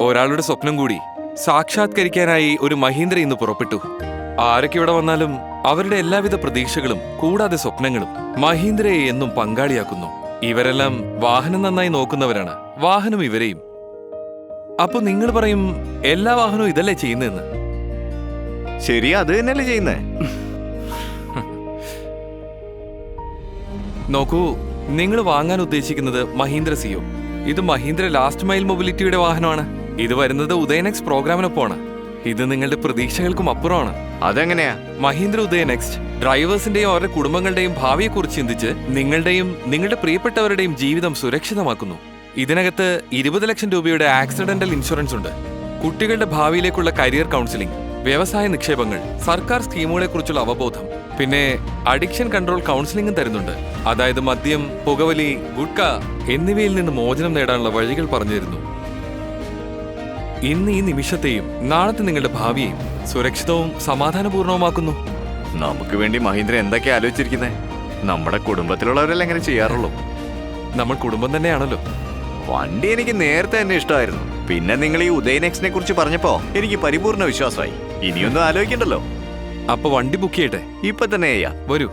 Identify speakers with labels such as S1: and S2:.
S1: ഒരാളുടെ സ്വപ്നം കൂടി സാക്ഷാത്കരിക്കാനായി ഒരു മഹീന്ദ്ര ഇന്ന് പുറപ്പെട്ടു. ആരൊക്കെ ഇവിടെ വന്നാലും അവരുടെ എല്ലാവിധ പ്രതീക്ഷകളും കൂടാതെ സ്വപ്നങ്ങളും മഹീന്ദ്രയെ എന്നും പങ്കാളിയാക്കുന്നു. ഇവരെല്ലാം വാഹനം നന്നായി നോക്കുന്നവരാണ്, വാഹനം ഇവരെയും. അപ്പൊ നിങ്ങൾ പറയും എല്ലാ വാഹനവും ഇതല്ലേ ചെയ്യുന്നതെന്ന്.
S2: ശരി, അത് തന്നെയല്ലേ ചെയ്യുന്നേ.
S1: നോക്കൂ, നിങ്ങൾ വാങ്ങാൻ ഉദ്ദേശിക്കുന്നത് മഹീന്ദ്ര സിയോ. ഇത് മഹീന്ദ്ര ലാസ്റ്റ് മൈൽ മൊബിലിറ്റിയുടെ വാഹനമാണ്. ഇത് വരുന്നത് ഉദയനെക്സ്റ്റ് പ്രോഗ്രാമിനൊപ്പമാണ്. ഇത് നിങ്ങളുടെ പ്രതീക്ഷകൾക്കും അപ്പുറമാണ്.
S2: അതെങ്ങനെയാ?
S1: മഹീന്ദ്ര ഉദയനെക്സ്റ്റ് ഡ്രൈവേഴ്സിന്റെയും അവരുടെ കുടുംബങ്ങളുടെയും ഭാവിയെക്കുറിച്ച് ചിന്തിച്ച് നിങ്ങളുടെയും നിങ്ങളുടെ പ്രിയപ്പെട്ടവരുടെയും ജീവിതം സുരക്ഷിതമാക്കുന്നു. ഇതിനകത്ത് 20 ലക്ഷം രൂപയുടെ ആക്സിഡന്റൽ ഇൻഷുറൻസ് ഉണ്ട്, കുട്ടികളുടെ ഭാവിയിലേക്കുള്ള കരിയർ കൗൺസിലിംഗ്, വ്യവസായ നിക്ഷേപങ്ങൾ, സർക്കാർ സ്കീമുകളെക്കുറിച്ചുള്ള അവബോധം, പിന്നെ അഡിക്ഷൻ കൺട്രോൾ കൗൺസിലിംഗും തരുന്നുണ്ട്. അതായത് മദ്യം, പുകവലി, ഗുഡ്ക എന്നിവയിൽ നിന്ന് മോചനം നേടാനുള്ള വഴികൾ പറഞ്ഞു തരുന്നു. ഇന്ന് ഈ നിമിഷത്തെയും നാളത്തെ നിങ്ങളുടെ ഭാവിയെയും സുരക്ഷിതവും സമാധാനപൂർണവുമാക്കുന്നു.
S2: നമുക്ക് വേണ്ടി മഹീന്ദ്ര എന്തൊക്കെയാ ആലോചിച്ചിരിക്കുന്നേ? നമ്മുടെ കുടുംബത്തിലുള്ളവരെല്ലാം എങ്ങനെ ചെയ്യാറുള്ളൂ.
S1: നമ്മൾ കുടുംബം തന്നെയാണല്ലോ.
S2: വണ്ടി എനിക്ക് നേരത്തെ തന്നെ ഇഷ്ടമായിരുന്നു. പിന്നെ നിങ്ങൾ ഈ ഉദയനെക്സിനെ കുറിച്ച് പറഞ്ഞപ്പോ എനിക്ക് പരിപൂർണ വിശ്വാസമായി. ഇനിയൊന്നും ആലോചിക്കണ്ടല്ലോ.
S1: അപ്പൊ വണ്ടി ബുക്ക് ചെയ്യട്ടെ?
S2: ഇപ്പൊ തന്നെ ചെയ്യാം.
S1: വരൂ.